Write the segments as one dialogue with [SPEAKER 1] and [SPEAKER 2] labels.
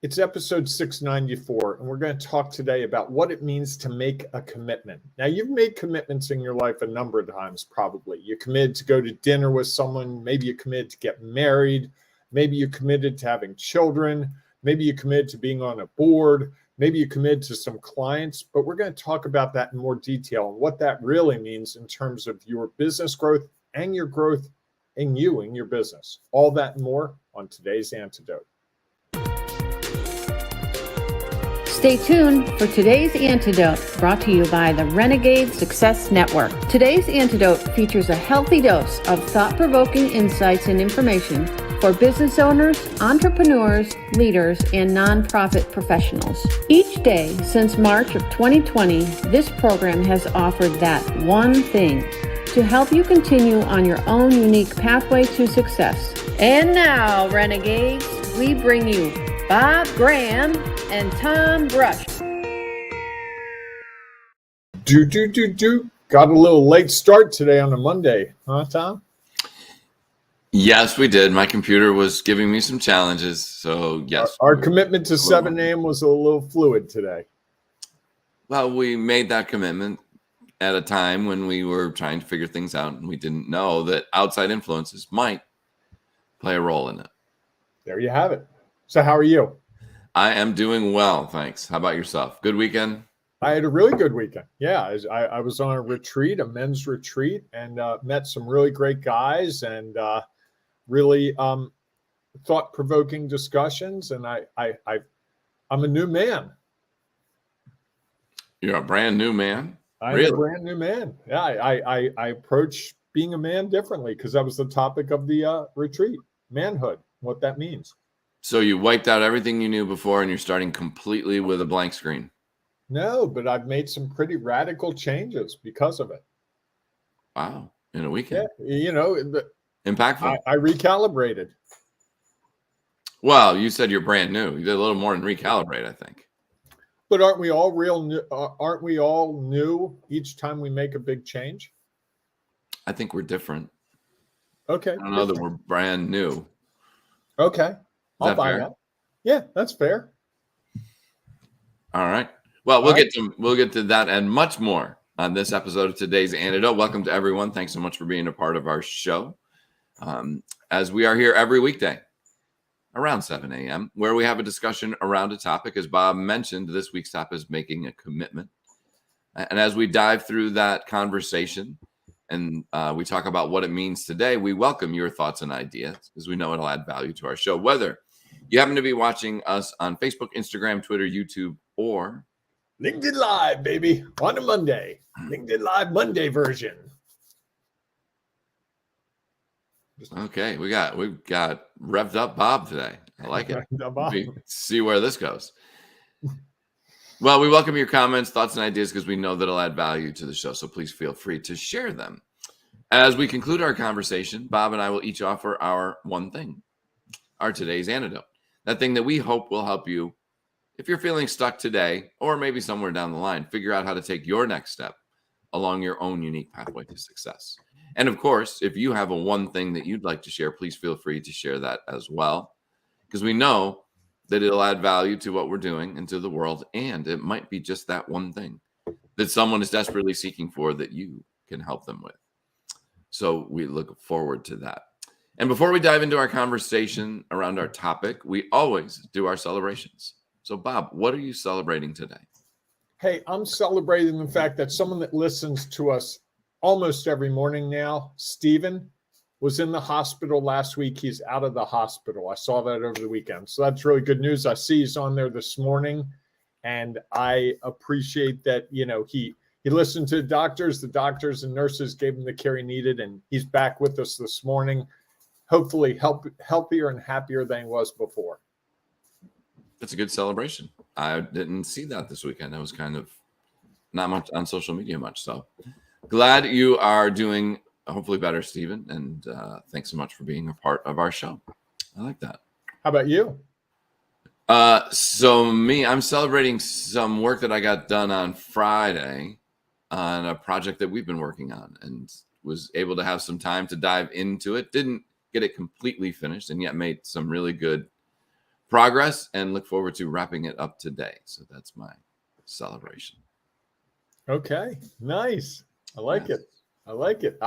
[SPEAKER 1] It's episode 694, and we're going to talk today about what it means to make a commitment. Now, you've made commitments in your life a number of times, probably. You committed to go to dinner with someone. Maybe you committed to get married. Maybe you committed to having children. Maybe you committed to being on a board. Maybe you committed to some clients. But we're going to talk about that in more detail and what that really means in terms of your business growth and your growth in you and your business. All that and more on today's Antidote.
[SPEAKER 2] Stay tuned for today's Antidote, brought to you by the Renegade Success Network. Today's Antidote features a healthy dose of thought-provoking insights and information for business owners, entrepreneurs, leaders, and nonprofit professionals. Each day since March of 2020, this program has offered that one thing to help you continue on your own unique pathway to success. And now, Renegades, we bring you Bob Graham and Tom Brush.
[SPEAKER 1] Got a little late start today on a Monday, huh, Tom?
[SPEAKER 3] Yes, we did. My computer was giving me some challenges, so yes.
[SPEAKER 1] Our commitment to 7 a.m. was a little fluid today.
[SPEAKER 3] Well, we made that commitment at a time when we were trying to figure things out, and we didn't know that outside influences might play a role in it.
[SPEAKER 1] There you have it. So how are you?
[SPEAKER 3] I am doing well, thanks. How about yourself? Good weekend?
[SPEAKER 1] I had a really good weekend. Yeah, I was on a retreat, a men's retreat, and met some really great guys and really thought-provoking discussions. And I'm a new man.
[SPEAKER 3] You're a brand new man?
[SPEAKER 1] I'm a brand new man. Yeah, I approach being a man differently because that was the topic of the retreat, manhood, what that means.
[SPEAKER 3] So you wiped out everything you knew before and you're starting completely with a blank screen?
[SPEAKER 1] No, but I've made some pretty radical changes because of it.
[SPEAKER 3] Wow. In a weekend?
[SPEAKER 1] Yeah, you know.
[SPEAKER 3] Impactful.
[SPEAKER 1] I recalibrated.
[SPEAKER 3] Well, you said you're brand new. You did a little more than recalibrate, I think.
[SPEAKER 1] But aren't we all aren't we all new each time we make a big change?
[SPEAKER 3] I think we're different.
[SPEAKER 1] Okay.
[SPEAKER 3] I don't know that we're brand new.
[SPEAKER 1] Okay. I'll buy that. Yeah, that's fair.
[SPEAKER 3] All right. Well, we'll get to that and much more on this episode of today's Antidote. Welcome to everyone. Thanks so much for being a part of our show. As we are here every weekday around 7 a.m., where we have a discussion around a topic. As Bob mentioned, this week's topic is making a commitment. And as we dive through that conversation and we talk about what it means today, we welcome your thoughts and ideas because we know it'll add value to our show. Whether you happen to be watching us on Facebook, Instagram, Twitter, YouTube, or
[SPEAKER 1] LinkedIn Live, baby, on a Monday. LinkedIn Live Monday version.
[SPEAKER 3] Okay, we've got revved up Bob today. I like it. See where this goes. Well, we welcome your comments, thoughts, and ideas because we know that it'll add value to the show. So please feel free to share them. As we conclude our conversation, Bob and I will each offer our one thing, our today's antidote. That thing that we hope will help you, if you're feeling stuck today or maybe somewhere down the line, figure out how to take your next step along your own unique pathway to success. And of course, if you have a one thing that you'd like to share, please feel free to share that as well, because we know that it'll add value to what we're doing and to the world. And it might be just that one thing that someone is desperately seeking for that you can help them with. So we look forward to that. And before we dive into our conversation around our topic, we always do our celebrations. So Bob, what are you celebrating today?
[SPEAKER 1] Hey, I'm celebrating the fact that someone that listens to us almost every morning now, Stephen, was in the hospital last week. He's out of the hospital. I saw that over the weekend. So that's really good news. I see he's on there this morning. And I appreciate that, you know, he listened to the doctors and nurses gave him the care he needed. And he's back with us this morning, hopefully healthier and happier than he was before.
[SPEAKER 3] That's a good celebration. I didn't see that this weekend. I was kind of not much on social media much. So glad you are doing hopefully better, Stephen. And thanks so much for being a part of our show. I like that.
[SPEAKER 1] How about you?
[SPEAKER 3] So me, I'm celebrating some work that I got done on Friday on a project that we've been working on and was able to have some time to dive into it. Didn't get it completely finished and yet made some really good progress and look forward to wrapping it up today. So that's my celebration.
[SPEAKER 1] Okay, nice. I like
[SPEAKER 3] Yes.
[SPEAKER 1] it. I like it.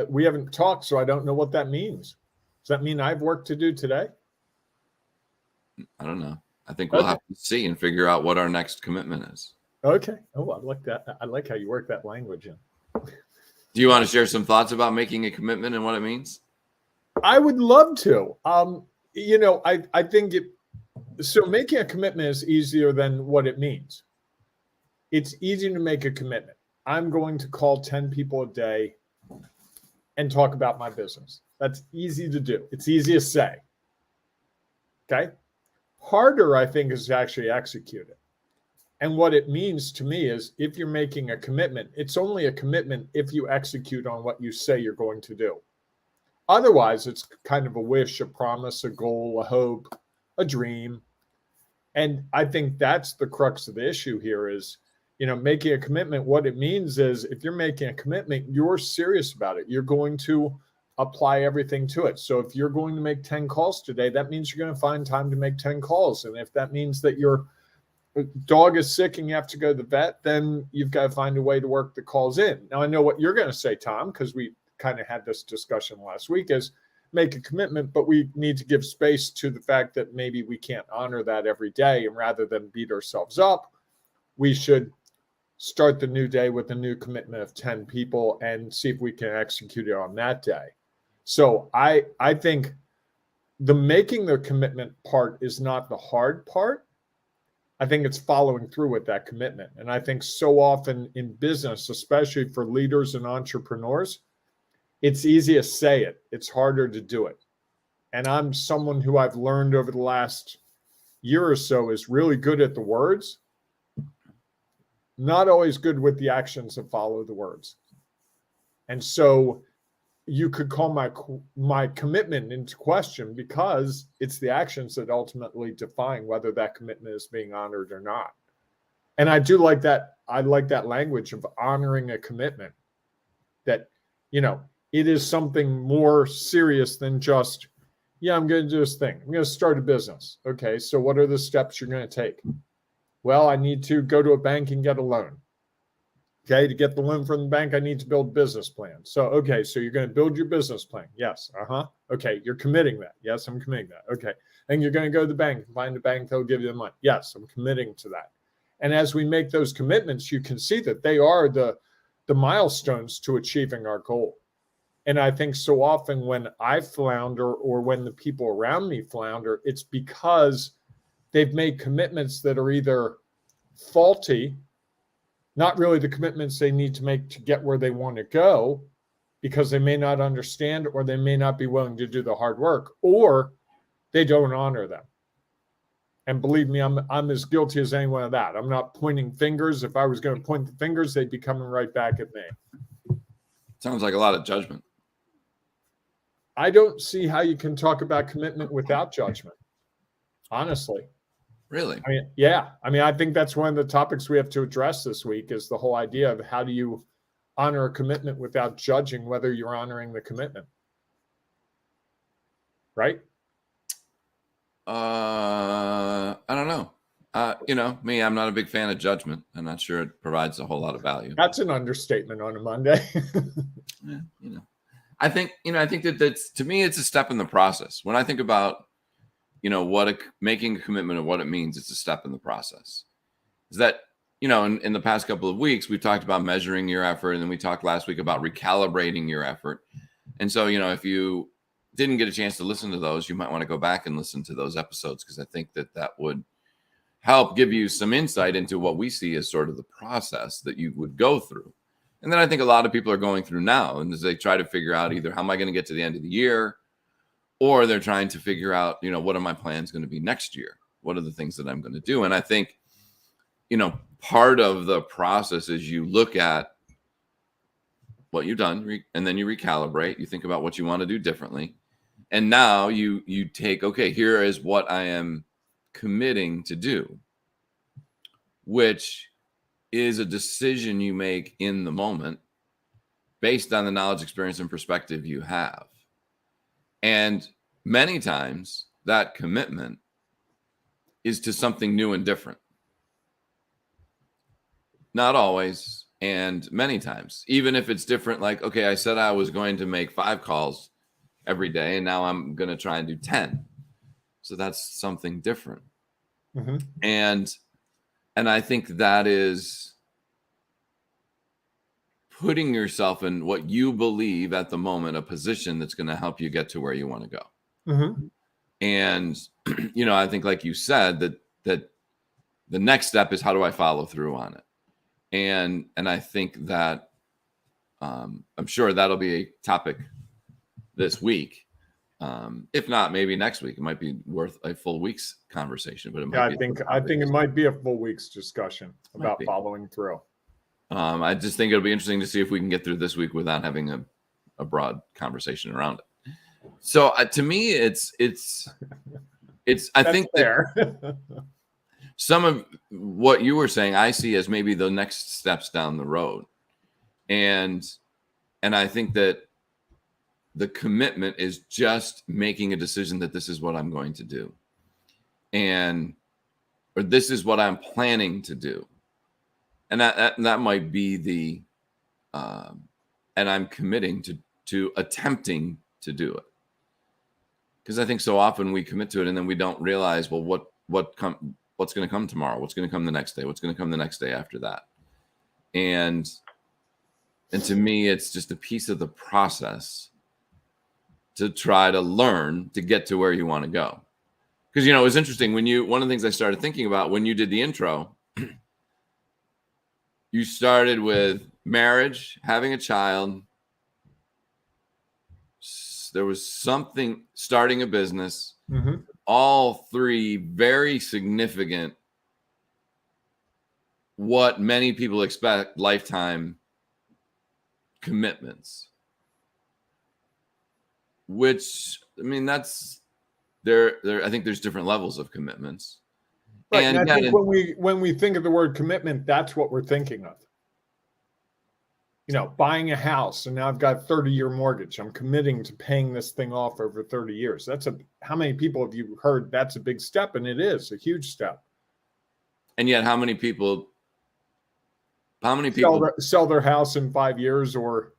[SPEAKER 1] We haven't talked, so I don't know what that means. Does that mean I have work to do today?
[SPEAKER 3] I don't know. I think we'll have to see and figure out what our next commitment is.
[SPEAKER 1] Okay. Oh, I like that. I like how you work that language in.
[SPEAKER 3] Do you want to share some thoughts about making a commitment and what it means?
[SPEAKER 1] I would love to. I think so making a commitment is easier than what it means. It's easy to make a commitment. I'm going to call 10 people a day and talk about my business. That's easy to do. It's easy to say. Okay. Harder, I think, is to actually execute it. And what it means to me is if you're making a commitment, it's only a commitment if you execute on what you say you're going to do. Otherwise, it's kind of a wish, a promise, a goal, a hope, a dream. And I think that's the crux of the issue here is, making a commitment. What it means is if you're making a commitment, you're serious about it. You're going to apply everything to it. So if you're going to make 10 calls today, that means you're going to find time to make 10 calls. And if that means that your dog is sick and you have to go to the vet, then you've got to find a way to work the calls in. Now, I know what you're going to say, Tom, because we kind of had this discussion last week is make a commitment, but we need to give space to the fact that maybe we can't honor that every day. And rather than beat ourselves up, we should start the new day with a new commitment of 10 people and see if we can execute it on that day. So I think the making the commitment part is not the hard part. I think it's following through with that commitment. And I think so often in business, especially for leaders and entrepreneurs, it's easy to say it. It's harder to do it. And I'm someone who I've learned over the last year or so is really good at the words, not always good with the actions that follow the words. And so you could call my commitment into question because it's the actions that ultimately define whether that commitment is being honored or not. And I do like that. I like that language of honoring a commitment that, it is something more serious than just, I'm going to do this thing. I'm going to start a business. Okay. So what are the steps you're going to take? Well, I need to go to a bank and get a loan. Okay, to get the loan from the bank, I need to build a business plan. So you're going to build your business plan. Yes. Okay, you're committing that. Yes, I'm committing that. Okay. And you're going to go to the bank and find a bank that'll give you the money. Yes, I'm committing to that. And as we make those commitments, you can see that they are the milestones to achieving our goal. And I think so often when I flounder or when the people around me flounder, it's because they've made commitments that are either faulty, not really the commitments they need to make to get where they want to go, because they may not understand or they may not be willing to do the hard work, or they don't honor them. And believe me, I'm as guilty as anyone of that. I'm not pointing fingers. If I was going to point the fingers, they'd be coming right back at me.
[SPEAKER 3] Sounds like a lot of judgment.
[SPEAKER 1] I don't see how you can talk about commitment without judgment, honestly.
[SPEAKER 3] Really?
[SPEAKER 1] I think that's one of the topics we have to address this week is the whole idea of how do you honor a commitment without judging whether you're honoring the commitment. Right?
[SPEAKER 3] I don't know. Me, I'm not a big fan of judgment. I'm not sure it provides a whole lot of value.
[SPEAKER 1] That's an understatement on a Monday.
[SPEAKER 3] Yeah, I think that's, to me, it's a step in the process. When I think about making a commitment and what it means, it's a step in the process. Is that, in the past couple of weeks, we've talked about measuring your effort, and then we talked last week about recalibrating your effort. And so, if you didn't get a chance to listen to those, you might want to go back and listen to those episodes, because I think that would help give you some insight into what we see as sort of the process that you would go through. And then I think a lot of people are going through now, and as they try to figure out either how am I going to get to the end of the year, or they're trying to figure out, what are my plans going to be next year? What are the things that I'm going to do? And I think, part of the process is you look at what you've done, and then you recalibrate. You think about what you want to do differently. And now you take, okay, here is what I am committing to do, which is a decision you make in the moment based on the knowledge, experience, and perspective you have. And many times that commitment is to something new and different. Not always, and many times, even if it's different, like, okay, I said I was going to make 5 calls every day, and now I'm going to try and do 10. So that's something different.
[SPEAKER 1] Mm-hmm.
[SPEAKER 3] And I think that is putting yourself in what you believe at the moment, a position that's going to help you get to where you want to go.
[SPEAKER 1] Mm-hmm.
[SPEAKER 3] And, I think, like you said, that the next step is, how do I follow through on it? And I think that I'm sure that'll be a topic this week. If not, maybe next week. It might be worth a full week's conversation. But it might
[SPEAKER 1] I think it might be a full week's discussion about following through. I
[SPEAKER 3] just think it'll be interesting to see if we can get through this week without having a broad conversation around it. So to me, it's I think
[SPEAKER 1] fair.
[SPEAKER 3] Some of what you were saying, I see as maybe the next steps down the road. And I think that the commitment is just making a decision that this is what I'm going to do. Or this is what I'm planning to do. And that might be the, and I'm committing to attempting to do it. Because I think so often we commit to it and then we don't realize, well, what's going to come tomorrow? What's going to come the next day? What's going to come the next day after that? And to me, it's just a piece of the process to try to learn to get to where you want to go. Because, it was interesting one of the things I started thinking about when you did the intro, you started with marriage, having a child. There was something, starting a business,
[SPEAKER 1] mm-hmm.
[SPEAKER 3] all 3 very significant, what many people expect, lifetime commitments. Which, that's there. I think there's different levels of commitments.
[SPEAKER 1] Right, and I think when we think of the word commitment, that's what we're thinking of. Buying a house, and now I've got a 30-year mortgage. I'm committing to paying this thing off over 30 years. How many people have you heard that's a big step? And it is a huge step.
[SPEAKER 3] And yet, how many people
[SPEAKER 1] sell their house in 5 years, or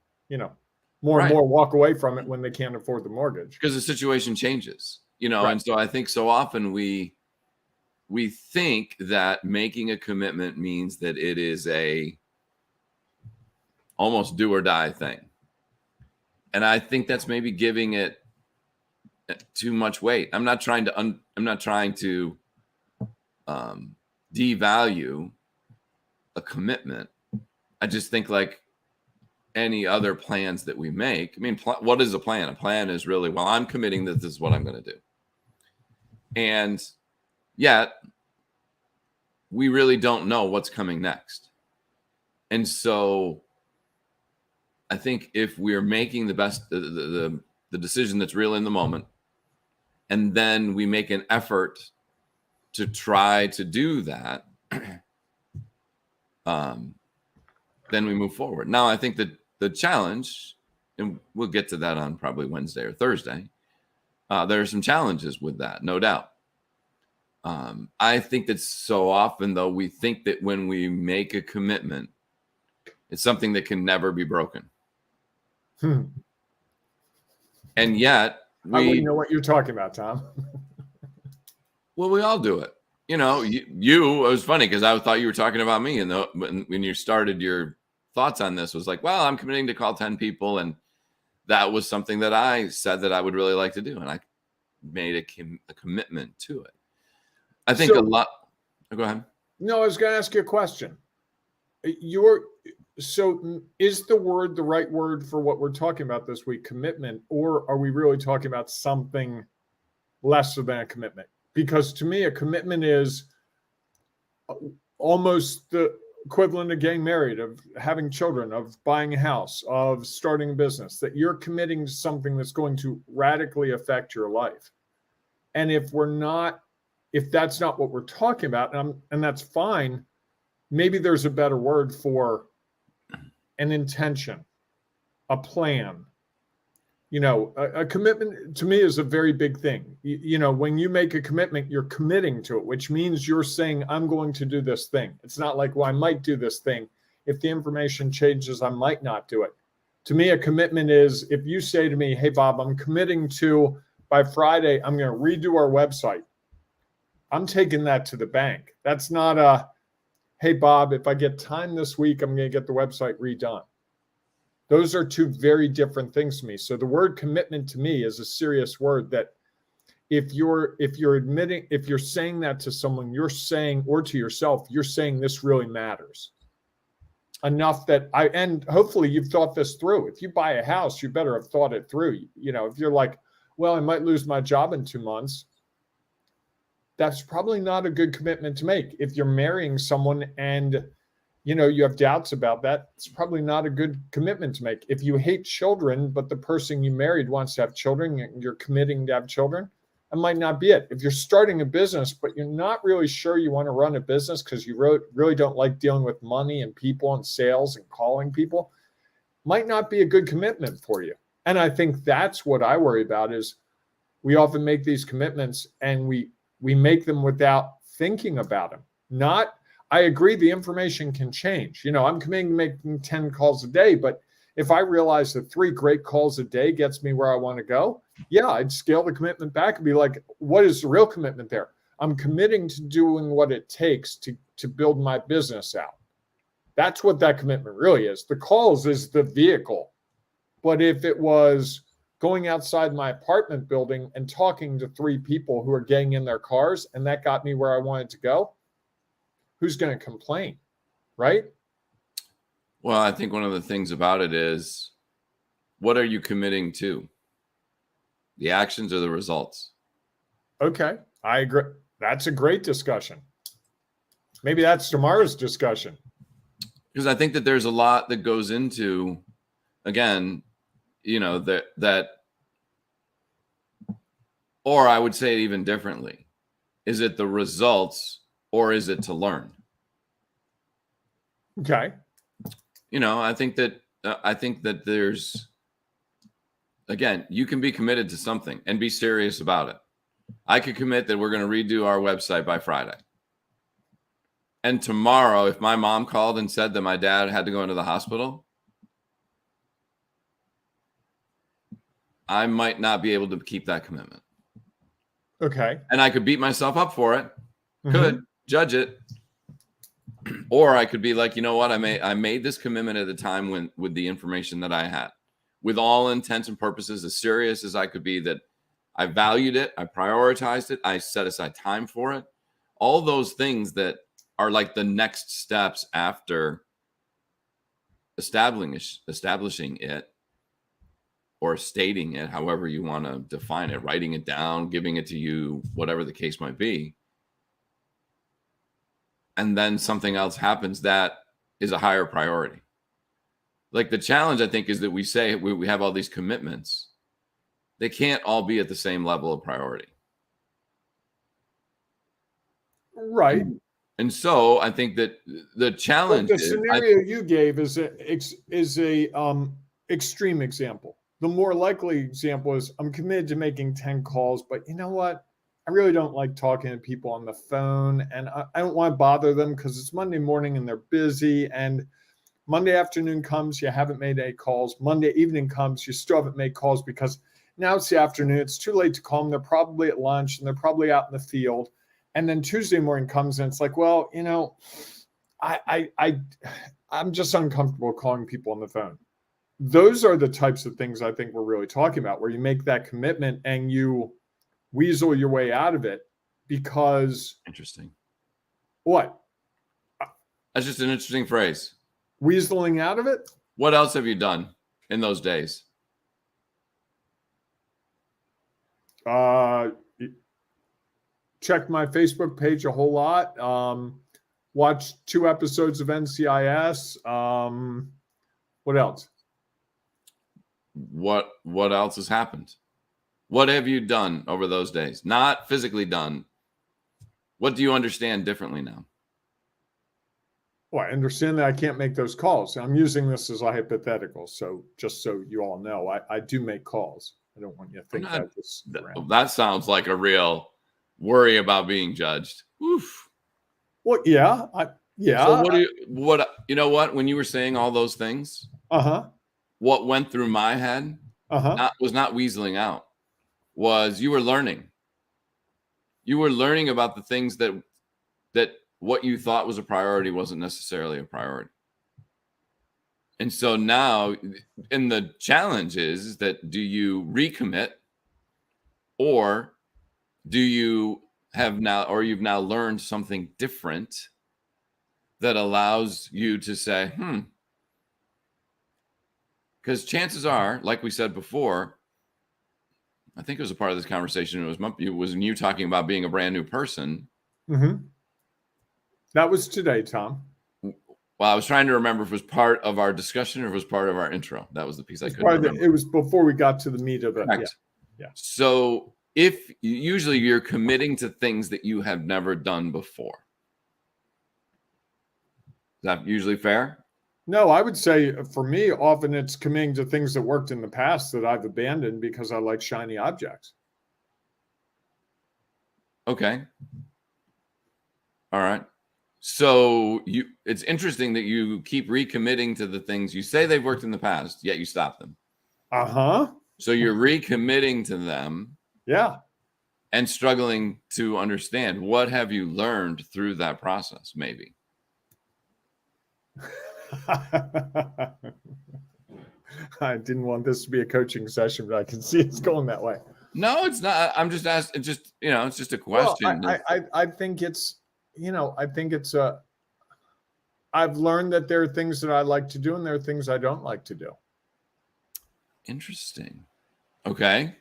[SPEAKER 1] more and more walk away from it when they can't afford the mortgage
[SPEAKER 3] because the situation changes,
[SPEAKER 1] Right.
[SPEAKER 3] And so I think so often we think that making a commitment means that it is a almost do or die thing. And I think that's maybe giving it too much weight. I'm not trying to devalue a commitment. I just think, like any other plans that we make, what is a plan? A plan is really, well, I'm committing that this is what I'm going to do. And yet we really don't know what's coming next. And so I think if we're making the best, the decision that's real in the moment, and then we make an effort to try to do that, then we move forward. Now, I think that the challenge, and we'll get to that on probably Wednesday or Thursday, there are some challenges with that, no doubt. I think that so often, though, we think that when we make a commitment, it's something that can never be broken. And yet,
[SPEAKER 1] I wouldn't know what you're talking about, Tom.
[SPEAKER 3] Well, we all do it. It was funny because I thought you were talking about me. And when you started your thoughts on this, was like, well, I'm committing to call 10 people. And that was something that I said that I would really like to do. And I made a commitment to it. I think a lot. Oh, go ahead.
[SPEAKER 1] No, I was going to ask you a question. So is the right word for what we're talking about this week, commitment, or are we really talking about something lesser than a commitment? Because to me, a commitment is almost the equivalent of getting married, of having children, of buying a house, of starting a business, that you're committing to something that's going to radically affect your life. And if that's not what we're talking about, and that's fine, maybe there's a better word for an intention, a plan, A commitment to me is a very big thing. When you make a commitment, you're committing to it, which means you're saying, I'm going to do this thing. It's not like, well, I might do this thing. If the information changes, I might not do it. To me, a commitment is if you say to me, hey, Bob, I'm committing to by Friday, I'm going to redo our website. I'm taking that to the bank. That's not a, hey, Bob, if I get time this week, I'm going to get the website redone. Those are two very different things to me. So the word commitment to me is a serious word that if you're saying that to someone, you're saying, or to yourself, you're saying this really matters enough that and hopefully you've thought this through. If you buy a house, you better have thought it through. If you're like, well, I might lose my job in 2 months, that's probably not a good commitment to make. If you're marrying someone and you have doubts about that, it's probably not a good commitment to make. If you hate children, but the person you married wants to have children and you're committing to have children, that might not be it. If you're starting a business, but you're not really sure you want to run a business because you really don't like dealing with money and people and sales and calling people, might not be a good commitment for you. And I think that's what I worry about is we often make these commitments and we make them without thinking about them. I agree the information can change. I'm committing to making 10 calls a day, but if I realize that 3 great calls a day gets me where I want to go, yeah, I'd scale the commitment back and be like, what is the real commitment there? I'm committing to doing what it takes to build my business out. That's what that commitment really is. The calls is the vehicle. But if it was going outside my apartment building and talking to 3 people who are getting in their cars and that got me where I wanted to go, who's going to complain, right?
[SPEAKER 3] Well, I think one of the things about it is, what are you committing to? The actions or the results?
[SPEAKER 1] Okay, I agree. That's a great discussion. Maybe that's tomorrow's discussion.
[SPEAKER 3] Because I think that there's a lot that goes into, again, that, or I would say it even differently. Is it the results or is it to learn?
[SPEAKER 1] Okay.
[SPEAKER 3] I think that there's, again, you can be committed to something and be serious about it. I could commit that we're going to redo our website by Friday. And tomorrow, if my mom called and said that my dad had to go into the hospital, I might not be able to keep that commitment.
[SPEAKER 1] Okay.
[SPEAKER 3] And I could beat myself up for it. Could judge it. Or I could be like, you know what? I made this commitment at the time with the information that I had, with all intents and purposes, as serious as I could be, that I valued it, I prioritized it, I set aside time for it. All those things that are like the next steps after establishing it or stating it, however you want to define it, writing it down, giving it to you, whatever the case might be. And then something else happens that is a higher priority. Like the challenge, I think, is that we say we have all these commitments. They can't all be at the same level of priority.
[SPEAKER 1] Right.
[SPEAKER 3] And so I think that the challenge
[SPEAKER 1] the scenario you gave is a extreme example. The more likely example is I'm committed to making 10 calls, but you know what? I really don't like talking to people on the phone, and I don't want to bother them because it's Monday morning and they're busy, and Monday afternoon comes, you haven't made any calls. Monday evening comes, you still haven't made calls because now it's the afternoon. It's too late to call them. They're probably at lunch and they're probably out in the field. And then Tuesday morning comes and it's like, well, I'm just uncomfortable calling people on the phone. Those are the types of things I think we're really talking about, where you make that commitment and you weasel your way out of it because.
[SPEAKER 3] Interesting.
[SPEAKER 1] What?
[SPEAKER 3] That's just an interesting phrase.
[SPEAKER 1] Weaseling out of it?
[SPEAKER 3] What else have you done in those days?
[SPEAKER 1] Checked my Facebook page a whole lot. Watched 2 episodes of NCIS. What else?
[SPEAKER 3] What else has happened? What have you done over those days? Not physically done. What do you understand differently now?
[SPEAKER 1] Well, I understand that I can't make those calls. I'm using this as a hypothetical. So just so you all know, I do make calls. I don't want you to think
[SPEAKER 3] that sounds like a real worry about being judged. Oof.
[SPEAKER 1] Well, yeah.
[SPEAKER 3] So when you were saying all those things, what went through my head was not weaseling out, was you were learning. You were learning about the things that what you thought was a priority wasn't necessarily a priority. And so now, and the challenge is that, do you recommit, or do you have now, or you've now learned something different that allows you to say, because chances are, like we said before, I think it was a part of this conversation, it was you talking about being a brand new person.
[SPEAKER 1] That was today, Tom.
[SPEAKER 3] Well, I was trying to remember if it was part of our discussion or if it was part of our intro. That was the piece I couldn't remember.
[SPEAKER 1] It was before we got to the meat of it.
[SPEAKER 3] Yeah. So if usually you're committing to things that you have never done before. Is that usually fair?
[SPEAKER 1] No, I would say for me, often it's committing to things that worked in the past that I've abandoned because I like shiny objects.
[SPEAKER 3] Okay. All right. So it's interesting that you keep recommitting to the things you say they've worked in the past, yet you stop them. So you're recommitting to them.
[SPEAKER 1] Yeah.
[SPEAKER 3] And struggling to understand, what have you learned through that process, maybe?
[SPEAKER 1] I didn't want this to be a coaching session, but I can see it's going that way.
[SPEAKER 3] No, it's not. I'm just asking. It's just a question.
[SPEAKER 1] Well, I think it's, I've learned that there are things that I like to do and there are things I don't like to do.
[SPEAKER 3] Interesting. Okay.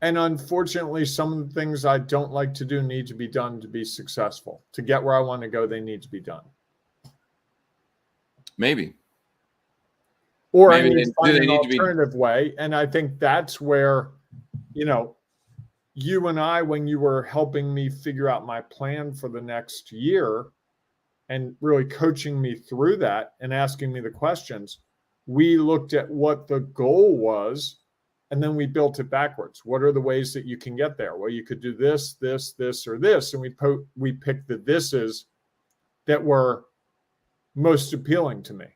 [SPEAKER 1] And unfortunately, some of the things I don't like to do need to be done to be successful. To get where I want to go, they need to be done.
[SPEAKER 3] Maybe.
[SPEAKER 1] Or I need to find an alternative way. And I think that's where, you and I, when you were helping me figure out my plan for the next year and really coaching me through that and asking me the questions, we looked at what the goal was, and then we built it backwards. What are the ways that you can get there? Well, you could do this, this, this, or this. And we picked the thises that were most appealing to me.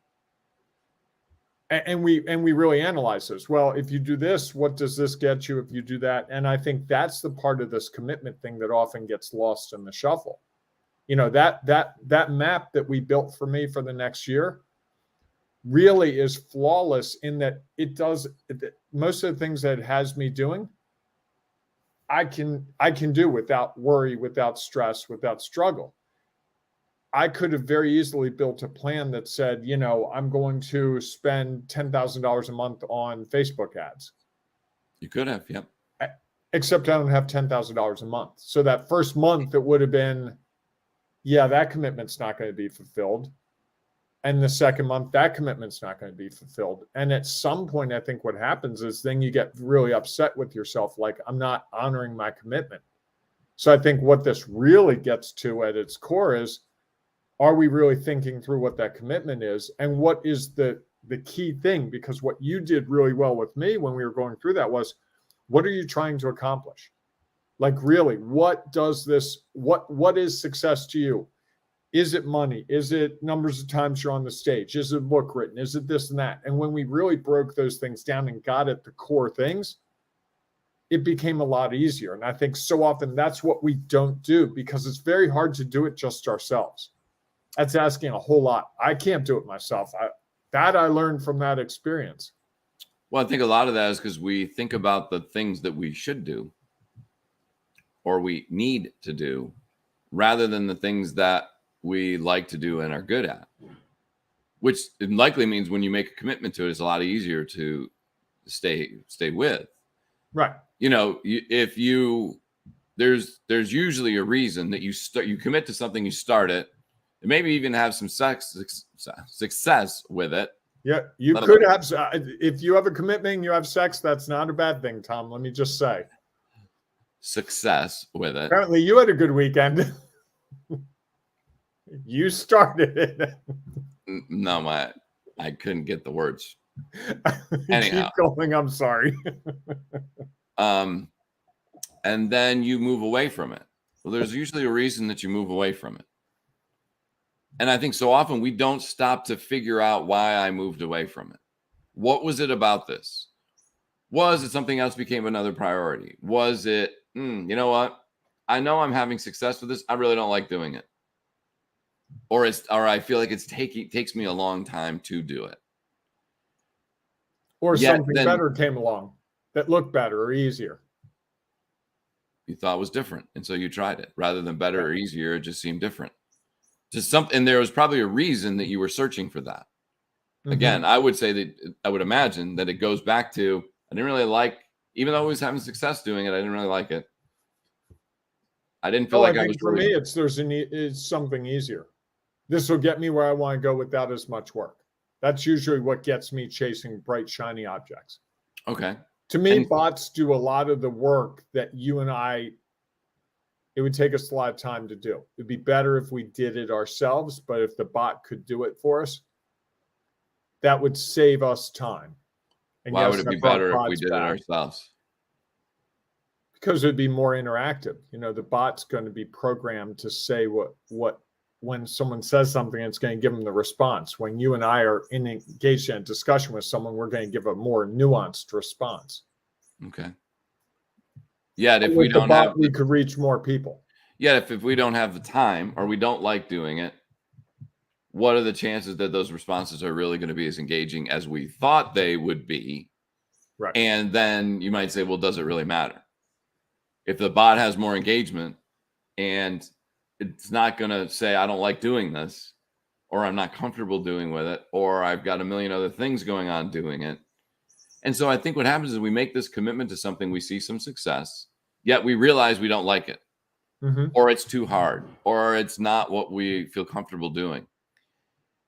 [SPEAKER 1] And we really analyze this. Well, if you do this, what does this get you if you do that? And I think that's the part of this commitment thing that often gets lost in the shuffle. That map that we built for me for the next year really is flawless in that it does most of the things that it has me doing, I can do without worry, without stress, without struggle. I could have very easily built a plan that said, I'm going to spend $10,000 a month on Facebook ads.
[SPEAKER 3] You could have, yep.
[SPEAKER 1] Except I don't have $10,000 a month. So that first month, it would have been, that commitment's not going to be fulfilled. And the second month, that commitment's not going to be fulfilled. And at some point, I think what happens is then you get really upset with yourself, like, I'm not honoring my commitment. So I think what this really gets to at its core is, are we really thinking through what that commitment is? And what is the key thing? Because what you did really well with me when we were going through that was, what are you trying to accomplish? Like, really, what is success to you? Is it money? Is it numbers of times you're on the stage? Is it a book written? Is it this and that? And when we really broke those things down and got at the core things, it became a lot easier. And I think so often that's what we don't do, because it's very hard to do it just ourselves. That's asking a whole lot. I can't do it myself. I learned from that experience.
[SPEAKER 3] Well, I think a lot of that is because we think about the things that we should do or we need to do rather than the things that we like to do and are good at, which likely means when you make a commitment to it, it's a lot easier to stay with.
[SPEAKER 1] Right.
[SPEAKER 3] There's usually a reason that you commit to something, you start it, and maybe even have some success with it.
[SPEAKER 1] Yeah, you could have. If you have a commitment and you have sex, that's not a bad thing, Tom. Let me just say.
[SPEAKER 3] Success with it.
[SPEAKER 1] Apparently, you had a good weekend. You started it.
[SPEAKER 3] No, I couldn't get the words. Anyhow.
[SPEAKER 1] Keep going. I'm sorry.
[SPEAKER 3] And then you move away from it. Well, there's usually a reason that you move away from it. And I think so often we don't stop to figure out why I moved away from it. What was it about this? Was it something else became another priority? Was it, you know what? I know I'm having success with this. I really don't like doing it. Or I feel like takes me a long time to do it.
[SPEAKER 1] Or something better came along that looked better or easier.
[SPEAKER 3] You thought was different. And so you tried it. Rather than better or easier, it just seemed different. And there was probably a reason that you were searching for that. Mm-hmm. Again, I would imagine that it goes back to, I didn't really like, even though I was having success doing it, I didn't really like it. I didn't feel like I was.
[SPEAKER 1] For me, it's something easier. This will get me where I want to go without as much work. That's usually what gets me chasing bright, shiny objects.
[SPEAKER 3] Okay.
[SPEAKER 1] To me, bots do a lot of the work that you and I, it would take us a lot of time to do. It'd be better if we did it ourselves, but if the bot could do it for us, that would save us time. And
[SPEAKER 3] why would it be better if we did it ourselves?
[SPEAKER 1] Because it'd be more interactive. The bot's going to be programmed to say what when someone says something, it's going to give them the response. When you and I are engaged in a discussion with someone, we're going to give a more nuanced response.
[SPEAKER 3] Okay. Yeah, if we don't have,
[SPEAKER 1] we could reach more people.
[SPEAKER 3] Yeah, if we don't have the time or we don't like doing it, what are the chances that those responses are really going to be as engaging as we thought they would be?
[SPEAKER 1] Right.
[SPEAKER 3] And then you might say, well, does it really matter? If the bot has more engagement and it's not going to say, I don't like doing this, or I'm not comfortable doing with it, or I've got a million other things going on doing it. And so I think what happens is we make this commitment to something, we see some success, yet we realize we don't like it, or it's too hard, or it's not what we feel comfortable doing.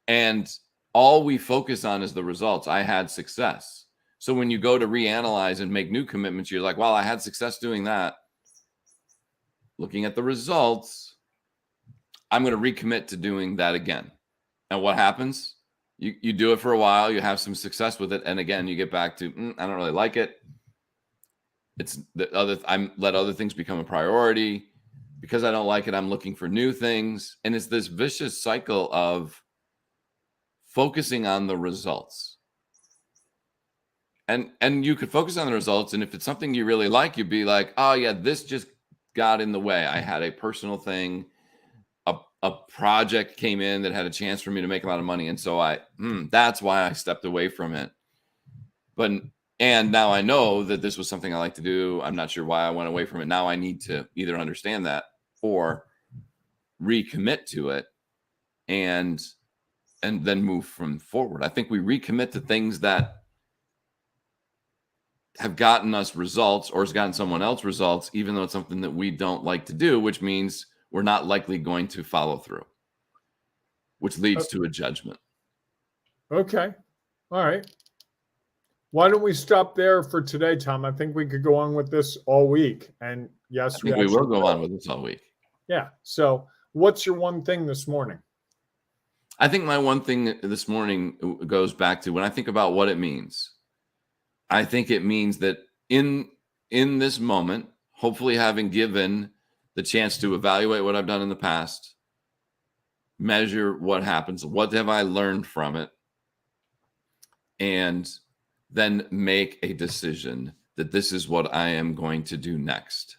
[SPEAKER 3] And all we focus on is the results. I had success. So when you go to reanalyze and make new commitments, you're like, well, I had success doing that. Looking at the results, I'm going to recommit to doing that again. And what happens? You do it for a while, you have some success with it, and again, you get back to, I don't really like it. I let other things become a priority. Because I don't like it, I'm looking for new things. And it's this vicious cycle of focusing on the results. And you could focus on the results, and if it's something you really like, you'd be like, oh yeah, this just got in the way. I had a personal thing, a project came in that had a chance for me to make a lot of money, and so that's why I stepped away from it. And now I know that this was something I like to do. I'm not sure why I went away from it. Now I need to either understand that or recommit to it and then move from forward. I think we recommit to things that have gotten us results or has gotten someone else results, even though it's something that we don't like to do, which means we're not likely going to follow through, which leads to a judgment.
[SPEAKER 1] Okay. All right. Why don't we stop there for today, Tom? I think we could go on with this all week. And yes,
[SPEAKER 3] we will go on with this all week.
[SPEAKER 1] Yeah. So what's your one thing this morning?
[SPEAKER 3] I think my one thing this morning goes back to when I think about what it means. I think it means that in this moment, hopefully having given the chance to evaluate what I've done in the past, measure what happens, what have I learned from it, and then make a decision that this is what I am going to do next.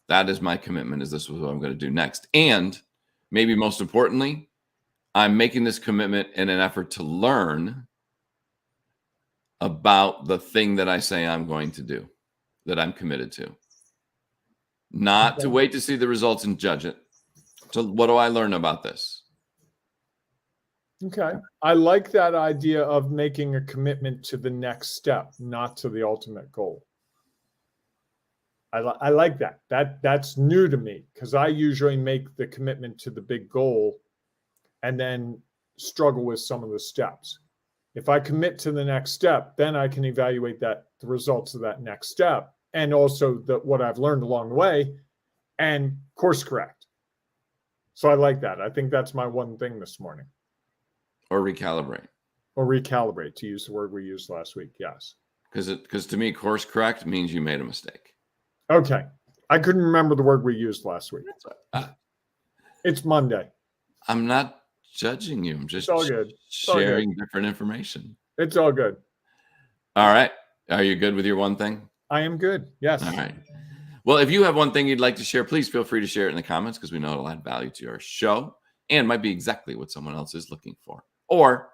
[SPEAKER 3] That is my commitment, is this is what I'm going to do next. And maybe most importantly, I'm making this commitment in an effort to learn about the thing that I say I'm going to do, that I'm committed to. Not to wait to see the results and judge it. So what do I learn about this?
[SPEAKER 1] Okay. I like that idea of making a commitment to the next step, not to the ultimate goal. I like that. That's new to me because I usually make the commitment to the big goal and then struggle with some of the steps. If I commit to the next step, then I can evaluate the results of that next step and also what I've learned along the way and course correct. So I like that. I think that's my one thing this morning.
[SPEAKER 3] Or recalibrate.
[SPEAKER 1] Or recalibrate, to use the word we used last week. Yes.
[SPEAKER 3] Because to me, course correct means you made a mistake.
[SPEAKER 1] Okay. I couldn't remember the word we used last week. It's Monday.
[SPEAKER 3] I'm not judging you. I'm just
[SPEAKER 1] all good.
[SPEAKER 3] Sharing different information.
[SPEAKER 1] It's all good.
[SPEAKER 3] All right. Are you good with your one thing?
[SPEAKER 1] I am good. Yes.
[SPEAKER 3] All right. Well, if you have one thing you'd like to share, please feel free to share it in the comments because we know it'll add value to your show and might be exactly what someone else is looking for. Or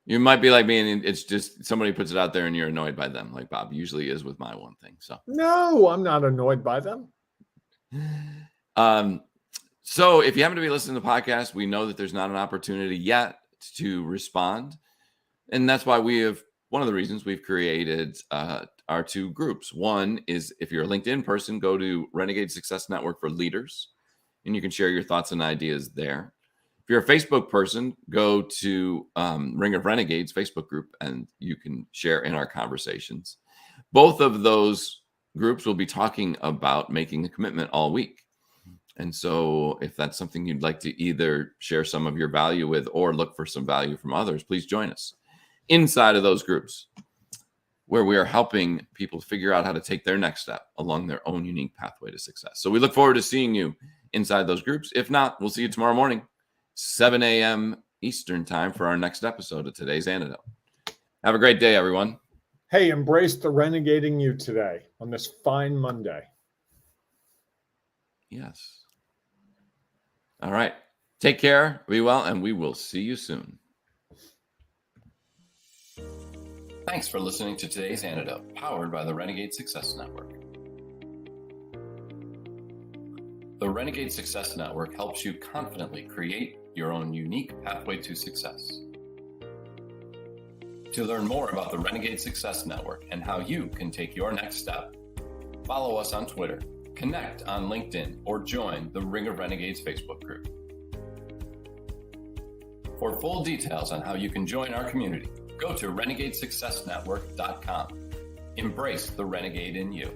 [SPEAKER 3] you might be like me and it's just somebody puts it out there and you're annoyed by them, like Bob usually is with my one thing. So
[SPEAKER 1] no, I'm not annoyed by them.
[SPEAKER 3] So if you happen to be listening to the podcast, we know that there's not an opportunity yet to respond. And that's why one of the reasons we've created our two groups. One is if you're a LinkedIn person, go to Renegade Success Network for Leaders, and you can share your thoughts and ideas there. If you're a Facebook person, go to Ring of Renegades Facebook group, and you can share in our conversations. Both of those groups will be talking about making a commitment all week. And so if that's something you'd like to either share some of your value with or look for some value from others, please join us inside of those groups where we are helping people figure out how to take their next step along their own unique pathway to success. So we look forward to seeing you inside those groups. If not, we'll see you tomorrow morning, 7 a.m. Eastern time for our next episode of Today's Antidote. Have a great day, everyone.
[SPEAKER 1] Hey, embrace the renegading you today on this fine Monday.
[SPEAKER 3] Yes. All right. Take care, be well, and we will see you soon. Thanks for listening to Today's Antidote, powered by the Renegade Success Network. The Renegade Success Network helps you confidently create your own unique pathway to success. To learn more about the Renegade Success Network and how you can take your next step, follow us on Twitter, connect on LinkedIn, or join the Ring of Renegades Facebook group. For full details on how you can join our community, go to renegadesuccessnetwork.com. Embrace the renegade in you.